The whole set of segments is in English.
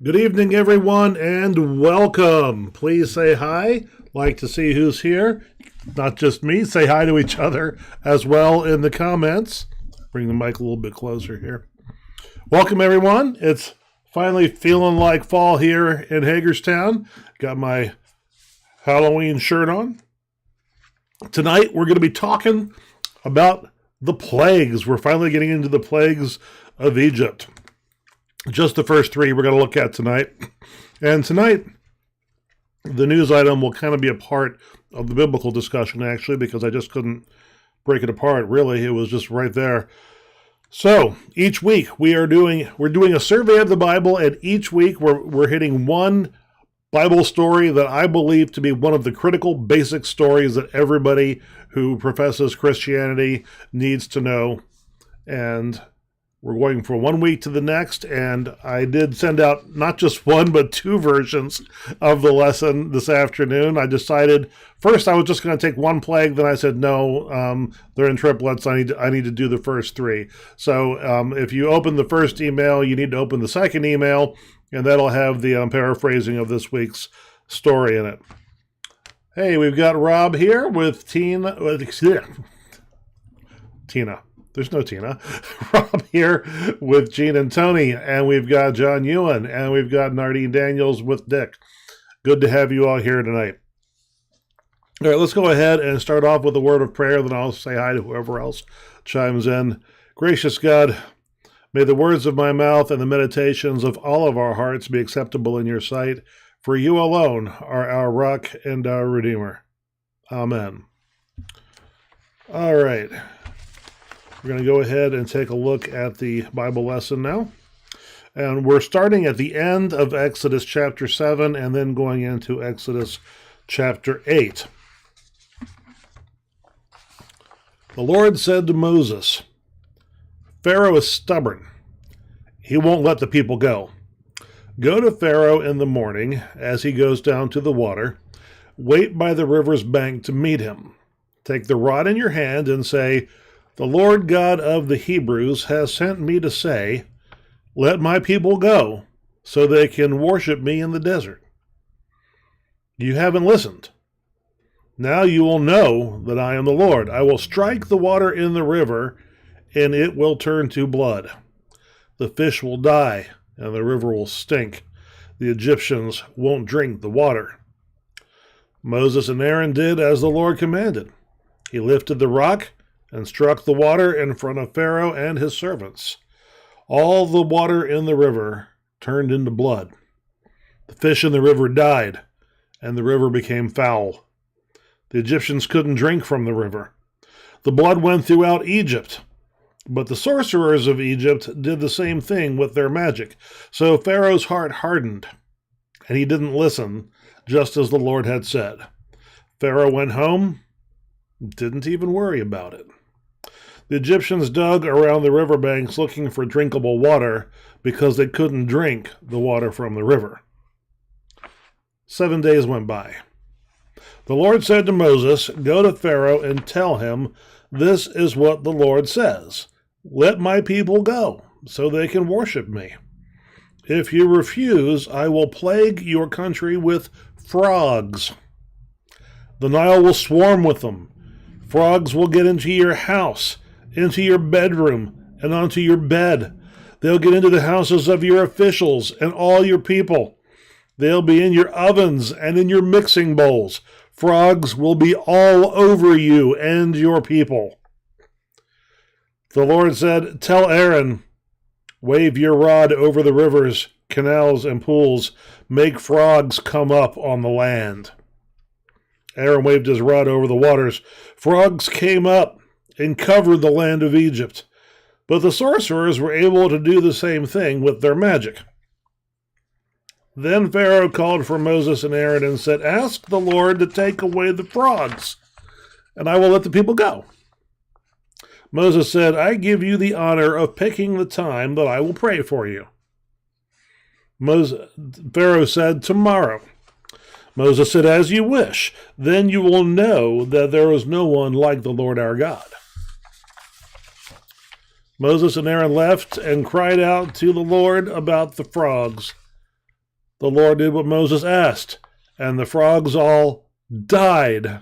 Good evening, everyone, and welcome. Please say hi. Like to see who's here. Not just me. Say hi to each other as well in the comments. Bring the mic a little bit closer here. Welcome, everyone. It's finally feeling like fall here in Hagerstown. Got my Halloween shirt on. Tonight, we're going to be talking about the plagues. We're finally getting into the plagues of Egypt. Just the first three we're going to look at tonight. And tonight, the news item will kind of be a part of the biblical discussion, actually, because I just couldn't break it apart, really. It was just right there. So, each week we're doing a survey of the Bible, and each week we're hitting one Bible story that I believe to be one of the critical basic stories that everybody who professes Christianity needs to know. And we're going from 1 week to the next, and I did send out not just one, but two versions of the lesson this afternoon. I decided, first I was just going to take one plague, then I said, no, they're in triplets, I need to do the first three. So if you open the first email, you need to open the second email, and that'll have the paraphrasing of this week's story in it. Hey, we've got Rob here with Tina. There's no Tina. Rob here with Gene and Tony, and we've got John Ewan, and we've got Nardine Daniels with Dick. Good to have you all here tonight. All right, let's go ahead and start off with a word of prayer, then I'll say hi to whoever else chimes in. Gracious God, may the words of my mouth and the meditations of all of our hearts be acceptable in your sight, for you alone are our rock and our Redeemer. Amen. All right. We're going to go ahead and take a look at the Bible lesson now. And we're starting at the end of Exodus chapter 7 and then going into Exodus chapter 8. The Lord said to Moses, Pharaoh is stubborn. He won't let the people go. Go to Pharaoh in the morning as he goes down to the water. Wait by the river's bank to meet him. Take the rod in your hand and say, The Lord God of the Hebrews has sent me to say, Let my people go, so they can worship me in the desert. You haven't listened. Now you will know that I am the Lord. I will strike the water in the river, and it will turn to blood. The fish will die, and the river will stink. The Egyptians won't drink the water. Moses and Aaron did as the Lord commanded. He lifted the rock and struck the water in front of Pharaoh and his servants. All the water in the river turned into blood. The fish in the river died, and the river became foul. The Egyptians couldn't drink from the river. The blood went throughout Egypt, but the sorcerers of Egypt did the same thing with their magic. So Pharaoh's heart hardened, and he didn't listen, just as the Lord had said. Pharaoh went home, didn't even worry about it. The Egyptians dug around the riverbanks looking for drinkable water because they couldn't drink the water from the river. 7 days went by. The Lord said to Moses, Go to Pharaoh and tell him, This is what the Lord says. Let my people go, so they can worship me. If you refuse, I will plague your country with frogs. The Nile will swarm with them. Frogs will get into your house, into your bedroom, and onto your bed. They'll get into the houses of your officials and all your people. They'll be in your ovens and in your mixing bowls. Frogs will be all over you and your people. The Lord said, Tell Aaron, wave your rod over the rivers, canals, and pools. Make frogs come up on the land. Aaron waved his rod over the waters. Frogs came up and covered the land of Egypt. But the sorcerers were able to do the same thing with their magic. Then Pharaoh called for Moses and Aaron and said, Ask the Lord to take away the frogs, and I will let the people go. Moses said, I give you the honor of picking the time that I will pray for you. Pharaoh said, Tomorrow. Moses said, As you wish, then you will know that there is no one like the Lord our God. Moses and Aaron left and cried out to the Lord about the frogs. the Lord did what Moses asked, and the frogs all died.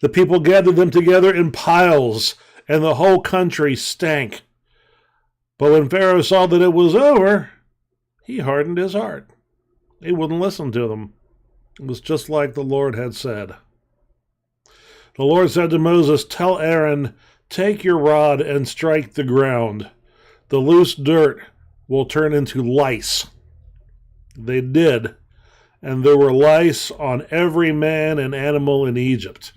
The people gathered them together in piles, and the whole country stank. But when Pharaoh saw that it was over, he hardened his heart. He wouldn't listen to them. It was just like the Lord had said. The Lord said to Moses, "Tell Aaron, take your rod and strike the ground. The loose dirt will turn into lice." They did, and there were lice on every man and animal in Egypt.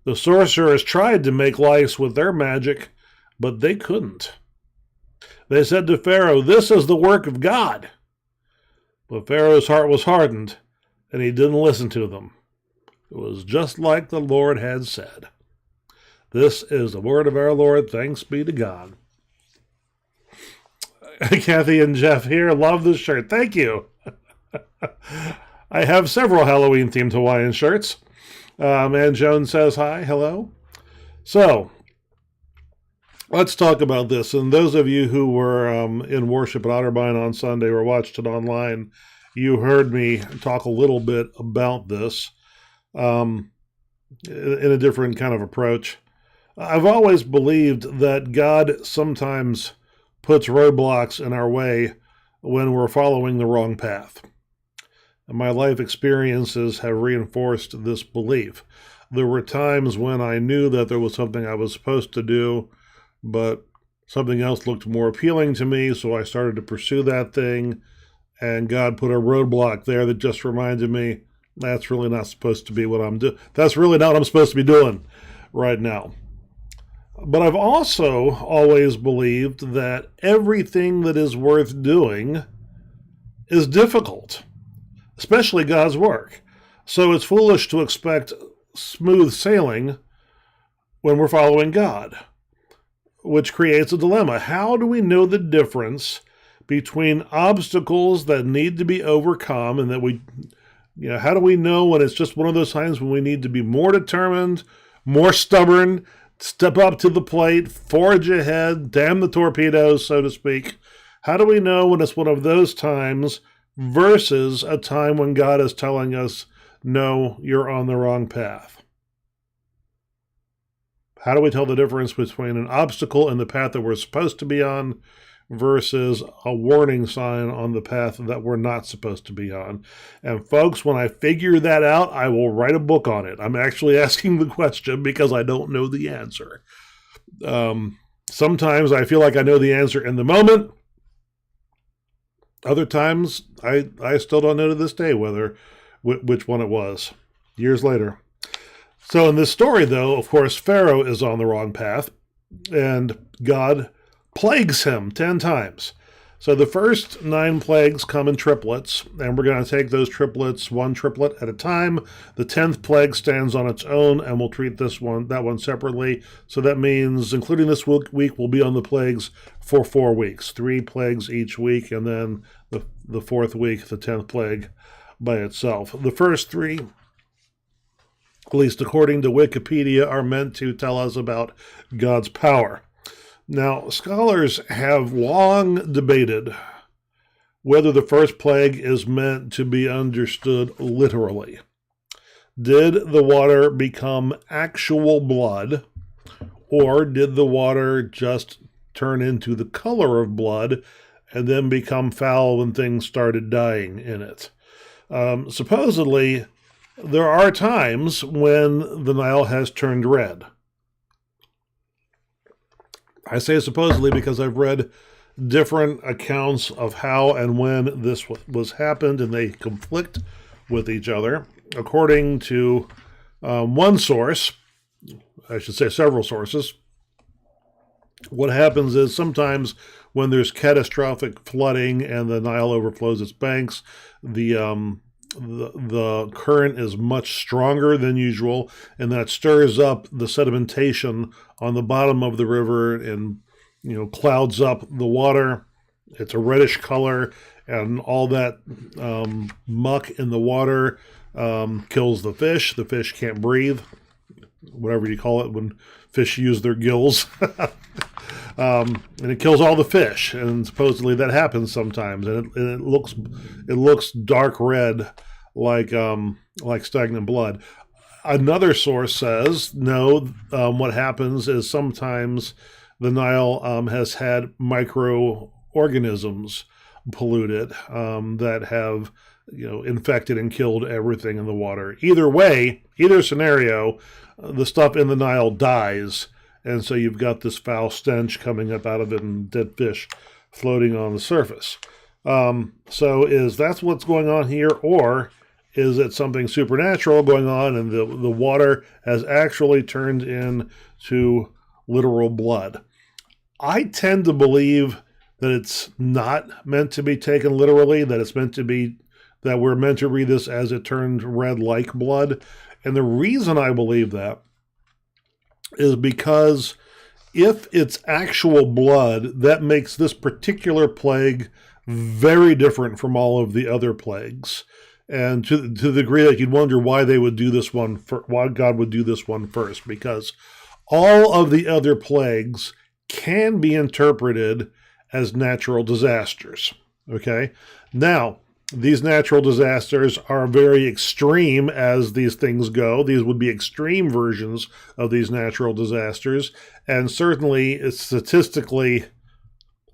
The sorcerers tried to make lice with their magic, but they couldn't. They said to Pharaoh, "This is the work of God." But Pharaoh's heart was hardened, and he didn't listen to them. It was just like the Lord had said. This is the word of our Lord. Thanks be to God. Kathy and Jeff here. Love this shirt. Thank you. I have several Halloween-themed Hawaiian shirts. And Joan says hi. Hello. So, let's talk about this. And those of you who were in worship at Otterbein on Sunday or watched it online, you heard me talk a little bit about this in a different kind of approach. I've always believed that God sometimes puts roadblocks in our way when we're following the wrong path. And my life experiences have reinforced this belief. There were times when I knew that there was something I was supposed to do, but something else looked more appealing to me, so I started to pursue that thing, and God put a roadblock there that just reminded me, that's really not supposed to be what I'm doing. That's really not what I'm supposed to be doing right now. But I've also always believed that everything that is worth doing is difficult, especially God's work. So it's foolish to expect smooth sailing when we're following God, which creates a dilemma. How do we know the difference between obstacles that need to be overcome and that how do we know when it's just one of those times when we need to be more determined, more stubborn, step up to the plate, forge ahead, damn the torpedoes, so to speak? How do we know when it's one of those times versus a time when God is telling us, no, you're on the wrong path? How do we tell the difference between an obstacle in the path that we're supposed to be on versus a warning sign on the path that we're not supposed to be on? And folks, when I figure that out, I will write a book on it. I'm actually asking the question because I don't know the answer. Sometimes I feel like I know the answer in the moment. Other times, I still don't know to this day which one it was, years later. So in this story, though, of course, Pharaoh is on the wrong path, and God plagues him 10 times. So the first 9 plagues come in triplets, and we're going to take those triplets one triplet at a time. The 10th plague stands on its own, and we'll treat that one separately. So that means, including this week, we'll be on the plagues for 4 weeks, 3 plagues each week, and then the 4th week, the 10th plague by itself. The first 3, at least according to Wikipedia, are meant to tell us about God's power. Now, scholars have long debated whether the first plague is meant to be understood literally. Did the water become actual blood, or did the water just turn into the color of blood and then become foul when things started dying in it? Supposedly, there are times when the Nile has turned red. I say supposedly because I've read different accounts of how and when this was happened, and they conflict with each other. According to one source, I should say several sources, what happens is sometimes when there's catastrophic flooding and the Nile overflows its banks, the current is much stronger than usual, and that stirs up the sedimentation on the bottom of the river and clouds up the water. It's a reddish color, and all that muck in the water kills the fish. The fish can't breathe, whatever you call it when fish use their gills. And it kills all the fish. And supposedly that happens sometimes, and it looks dark red, like stagnant blood. Another source says no. What happens is sometimes the Nile has had microorganisms polluted that have infected and killed everything in the water. Either way, either scenario, the stuff in the Nile dies, and so you've got this foul stench coming up out of it and dead fish floating on the surface. So is that what's going on here, or is it something supernatural going on and the water has actually turned into literal blood? I tend to believe that it's not meant to be taken literally, that it's meant to be, that we're meant to read this as it turned red like blood. And the reason I believe that is because if it's actual blood, that makes this particular plague very different from all of the other plagues. And to the degree that you'd wonder why they would do this one, why God would do this one first, because all of the other plagues can be interpreted as natural disasters. Okay? Now, these natural disasters are very extreme as these things go. These would be extreme versions of these natural disasters, and certainly it's statistically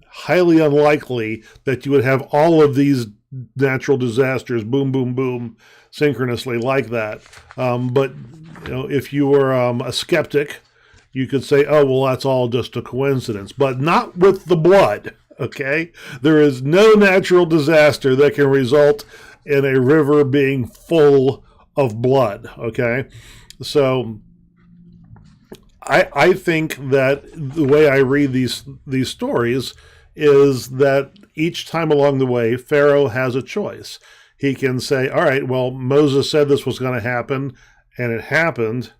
highly unlikely that you would have all of these natural disasters, boom, boom, boom, synchronously like that. But if you were a skeptic, you could say, oh, well, that's all just a coincidence. But not with the blood, okay? There is no natural disaster that can result in a river being full of blood, okay? So I think that the way I read these stories is that each time along the way, Pharaoh has a choice. He can say, all right, well, Moses said this was going to happen, and it happened.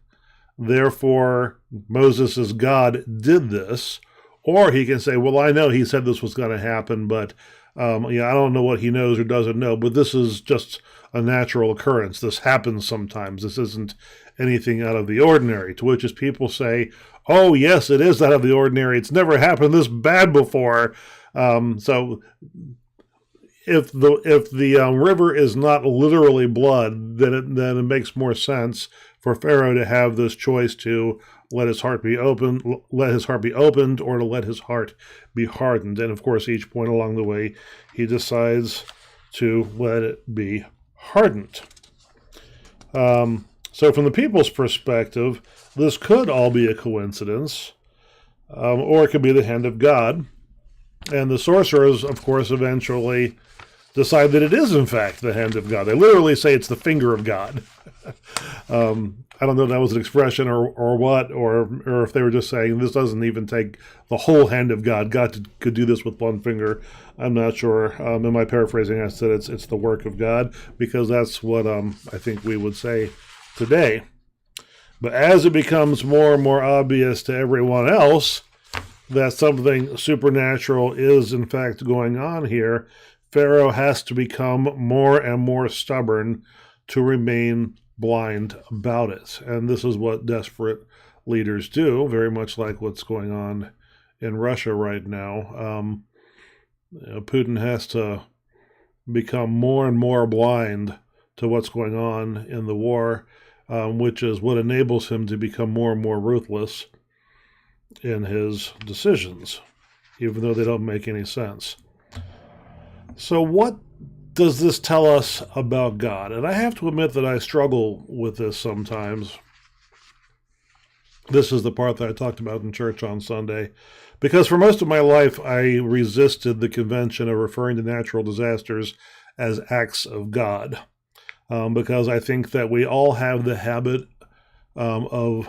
Therefore, Moses as God did this. Or he can say, well, I know he said this was going to happen, but I don't know what he knows or doesn't know, but this is just a natural occurrence. This happens sometimes. This isn't anything out of the ordinary. To which as people say, oh, yes, it is out of the ordinary. It's never happened this bad before. So if the river is not literally blood, then it makes more sense for Pharaoh to have this choice to let his heart be opened, or to let his heart be hardened. And of course, each point along the way, he decides to let it be hardened. So from the people's perspective, this could all be a coincidence, or it could be the hand of God. And the sorcerers, of course, eventually decide that it is, in fact, the hand of God. They literally say it's the finger of God. I don't know if that was an expression or what, or if they were just saying this doesn't even take the whole hand of God. God could do this with one finger. I'm not sure. In my paraphrasing, I said it's the work of God, because that's what I think we would say today. But as it becomes more and more obvious to everyone else that something supernatural is in fact going on here, Pharaoh has to become more and more stubborn to remain blind about it. And this is what desperate leaders do, very much like what's going on in Russia right now. Putin has to become more and more blind to what's going on in the war, which is what enables him to become more and more ruthless in his decisions, even though they don't make any sense. So what does this tell us about God? And I have to admit that I struggle with this sometimes. This is the part that I talked about in church on Sunday, because for most of my life I resisted the convention of referring to natural disasters as acts of God, because I think that we all have the habit of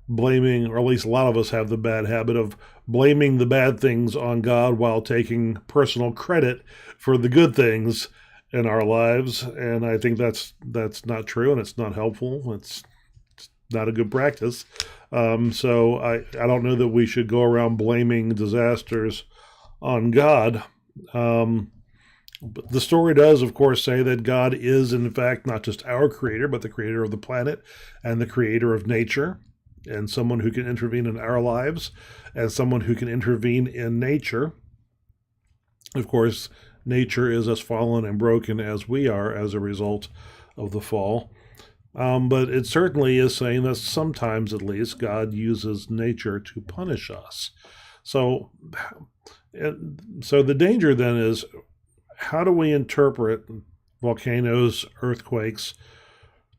blaming, or at least a lot of us have the bad habit of blaming the bad things on God while taking personal credit for the good things in our lives. And I think that's not true, and it's not helpful. It's not a good practice. So I don't know that we should go around blaming disasters on God. But the story does, of course, say that God is, in fact, not just our creator, but the creator of the planet and the creator of nature. and someone who can intervene in our lives, and someone who can intervene in nature. Of course, nature is as fallen and broken as we are as a result of the fall. But it certainly is saying that sometimes, at least, God uses nature to punish us. So the danger then is, how do we interpret volcanoes, earthquakes,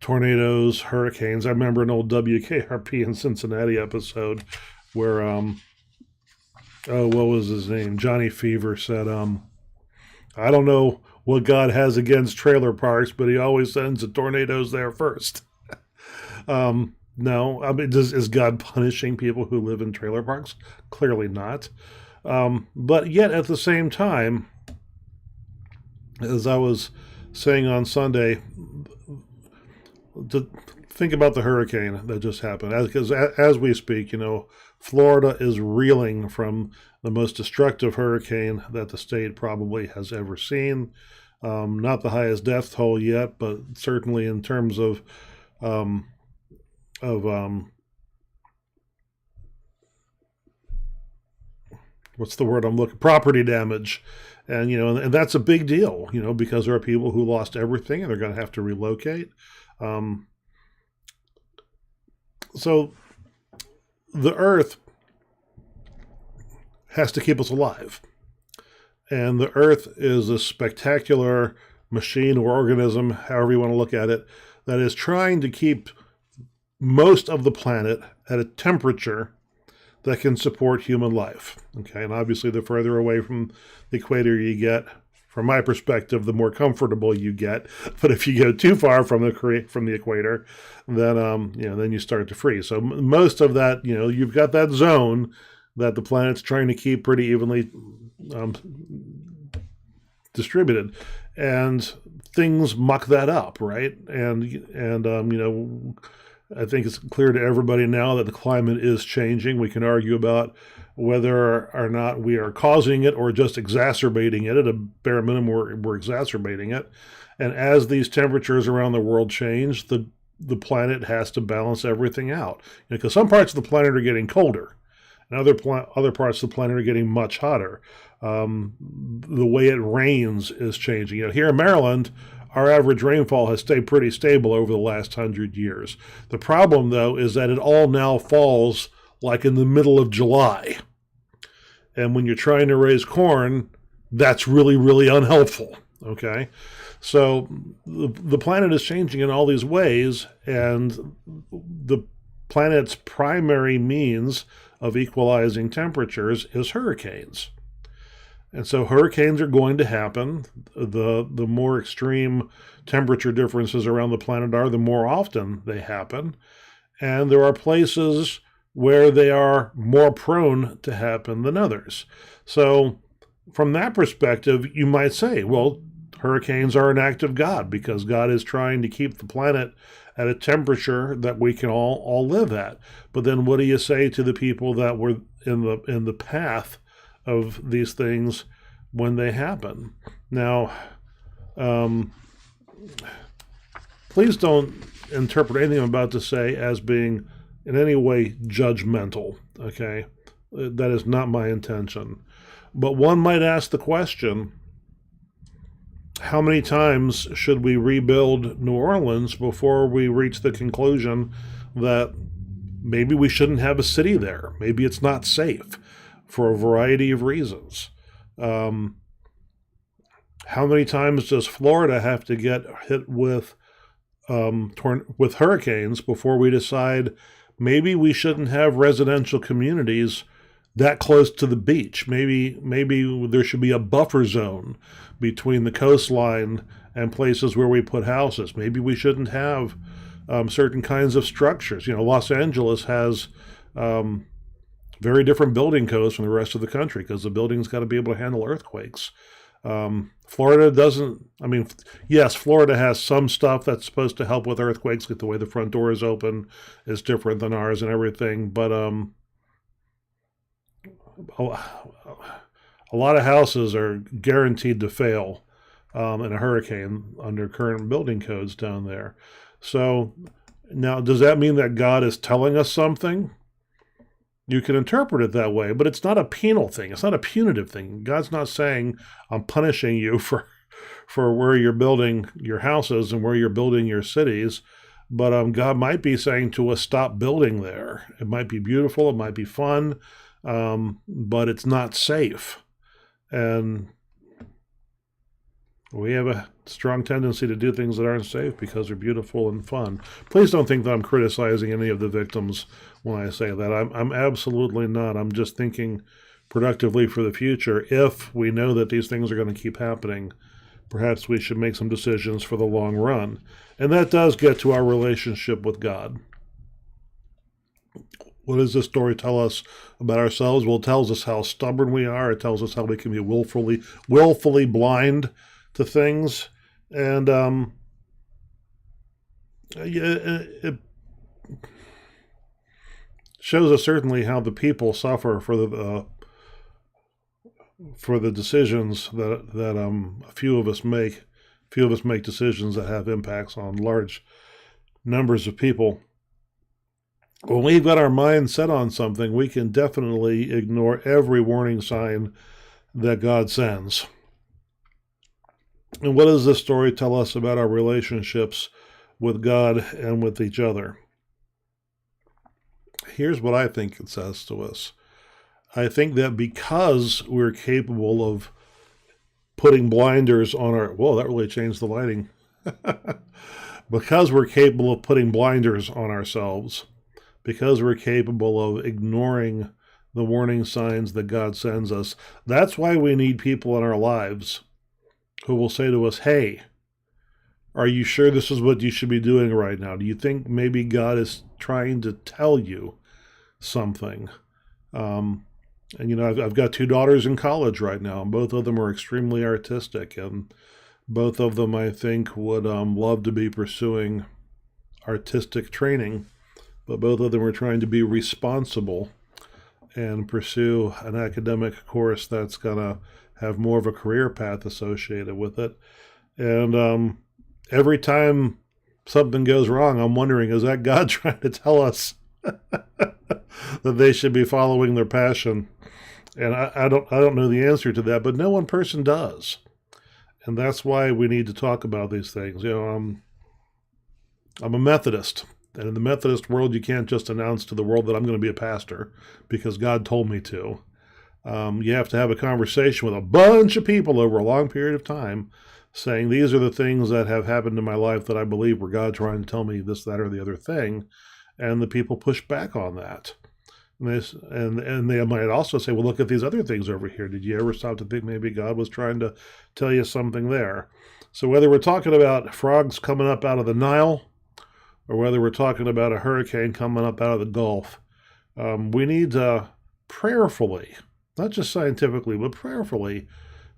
tornadoes, hurricanes? I remember an old WKRP in Cincinnati episode where, what was his name? Johnny Fever said, I don't know what God has against trailer parks, but he always sends the tornadoes there first. No, I mean, is God punishing people who live in trailer parks? Clearly not. But yet at the same time, as I was saying on Sunday, to think about the hurricane that just happened. Because as we speak, Florida is reeling from the most destructive hurricane that the state probably has ever seen. Not the highest death toll yet, but certainly in terms of what's the word I'm looking? Property damage, and that's a big deal, because there are people who lost everything and they're going to have to relocate. So the earth has to keep us alive. And the earth is a spectacular machine or organism, however you want to look at it, that is trying to keep most of the planet at a temperature that can support human life. Okay, and obviously the further away from the equator you get, from my perspective, the more comfortable you get. But if you go too far from the equator, then you start to freeze. So most of that, you've got that zone that the planet's trying to keep pretty evenly distributed, and things muck that up, right? And I think it's clear to everybody now that the climate is changing. We can argue about whether or not we are causing it or just exacerbating it. At a bare minimum, we're exacerbating it. And as these temperatures around the world change, the planet has to balance everything out. Because some parts of the planet are getting colder, and other parts of the planet are getting much hotter. The way it rains is changing. Here in Maryland, our average rainfall has stayed pretty stable over the last 100 years. The problem, though, is that it all now falls like in the middle of July. And when you're trying to raise corn, that's really, really unhelpful, okay? So the planet is changing in all these ways, and the planet's primary means of equalizing temperatures is hurricanes. And so hurricanes are going to happen. The more extreme temperature differences around the planet are, the more often they happen. And there are places where they are more prone to happen than others. So from that perspective, you might say, well, hurricanes are an act of God because God is trying to keep the planet at a temperature that we can all live at. But then what do you say to the people that were in the path of these things when they happen? Now, please don't interpret anything I'm about to say as being in any way judgmental, okay? That is not my intention. But one might ask the question, how many times should we rebuild New Orleans before we reach the conclusion that maybe we shouldn't have a city there? Maybe it's not safe for a variety of reasons. How many times does Florida have to get hit with hurricanes before we decide maybe we shouldn't have residential communities that close to the beach? Maybe there should be a buffer zone between the coastline and places where we put houses. Maybe we shouldn't have certain kinds of structures. Los Angeles has very different building codes from the rest of the country because the building's got to be able to handle earthquakes. Florida doesn't. Yes, Florida has some stuff that's supposed to help with earthquakes, like the way the front door is open is different than ours and everything. But a lot of houses are guaranteed to fail in a hurricane under current building codes down there. So Now, does that mean that God is telling us something? You can interpret it that way, but it's not a penal thing. It's not a punitive thing. God's not saying, I'm punishing you for where you're building your houses and where you're building your cities. But God might be saying to us, stop building there. It might be beautiful. It might be fun, but it's not safe. And we have a strong tendency to do things that aren't safe because they're beautiful and fun. Please don't think that I'm criticizing any of the victims when I say that. I'm absolutely not. I'm just thinking productively for the future. If we know that these things are going to keep happening, perhaps we should make some decisions for the long run. And that does get to our relationship with God. What does this story tell us about ourselves? Well, it tells us how stubborn we are. It tells us how we can be willfully blind to things. And it shows us certainly how the people suffer for the decisions that a few of us make. Few of us make decisions that have impacts on large numbers of people. When we've got our mind set on something, we can definitely ignore every warning sign that God sends. And what does this story tell us about our relationships with God and with each other? Here's what I think it says to us. I think that because we're capable of putting blinders on our... Whoa, that really changed the lighting. Because we're capable of putting blinders on ourselves, because we're capable of ignoring the warning signs that God sends us, that's why we need people in our lives who will say to us, hey, are you sure this is what you should be doing right now? Do you think maybe God is trying to tell you something? And, I've got 2 daughters in college right now, and both of them are extremely artistic, and both of them, I think, would love to be pursuing artistic training, but both of them are trying to be responsible and pursue an academic course that's going to have more of a career path associated with it. And every time something goes wrong, I'm wondering, is that God trying to tell us that they should be following their passion? And I don't know the answer to that, but no one person does. And that's why we need to talk about these things. I'm a Methodist. And in the Methodist world, you can't just announce to the world that I'm going to be a pastor because God told me to. You have to have a conversation with a bunch of people over a long period of time saying, these are the things that have happened in my life that I believe were God trying to tell me this, that, or the other thing. And the people push back on that. And they might also say, well, look at these other things over here. Did you ever stop to think maybe God was trying to tell you something there? So whether we're talking about frogs coming up out of the Nile, or whether we're talking about a hurricane coming up out of the Gulf, we need to prayerfully, not just scientifically, but prayerfully,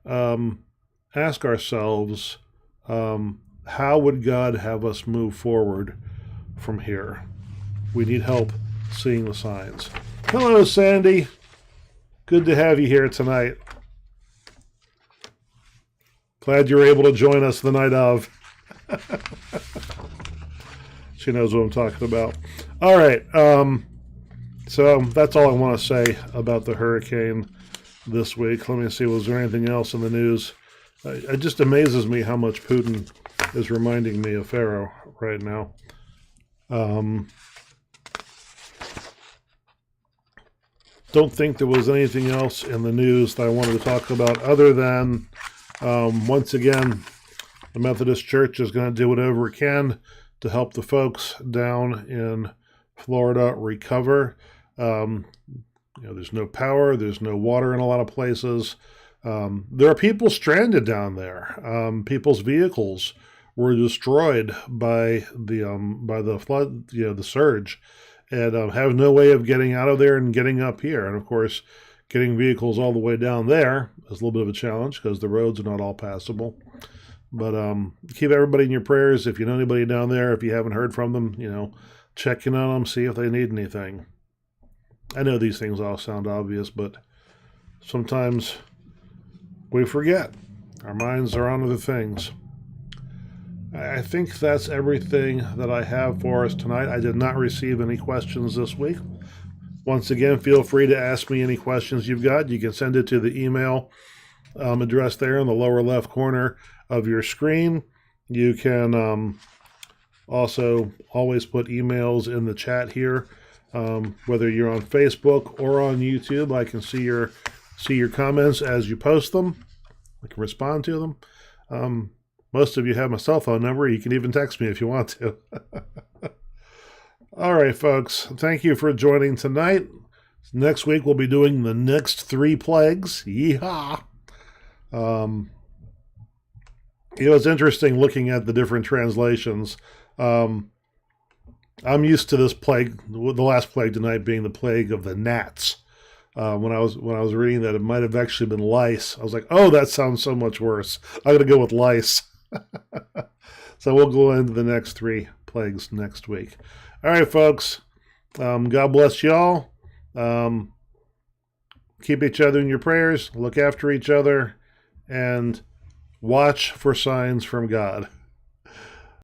ask ourselves, how would God have us move forward from here? We need help seeing the signs. Hello, Sandy. Good to have you here tonight. Glad you were able to join us the night of. She knows what I'm talking about. All right. So that's all I want to say about the hurricane this week. Let me see. Was there anything else in the news? It just amazes me how much Putin is reminding me of Pharaoh right now. Don't think there was anything else in the news that I wanted to talk about other than, once again, the Methodist Church is going to do whatever it can to help the folks down in Florida recover. There's no power, there's no water in a lot of places. There are people stranded down there. People's vehicles were destroyed by the flood, the surge, and have no way of getting out of there and getting up here. And of course, getting vehicles all the way down there is a little bit of a challenge because the roads are not all passable. But keep everybody in your prayers. If you know anybody down there, if you haven't heard from them, check in on them, see if they need anything. I know these things all sound obvious, but sometimes we forget. Our minds are on other things. I think that's everything that I have for us tonight. I did not receive any questions this week. Once again, feel free to ask me any questions you've got. You can send it to the email address there in the lower left corner of your screen. You can also always put emails in the chat here, whether you're on Facebook or on YouTube. I can see your comments as you post them. I can respond to them. Most of you have my cell phone number. You can even text me if you want to. All right, folks. Thank you for joining tonight. Next week, we'll be doing the next 3 plagues. Yeehaw! It's interesting looking at the different translations. I'm used to this plague, the last plague tonight being the plague of the gnats. When I was reading that, it might have actually been lice. I was like, oh, that sounds so much worse. I'm going to go with lice. So we'll go into the next 3 plagues next week. All right, folks. God bless y'all. Keep each other in your prayers. Look after each other. And watch for signs from God.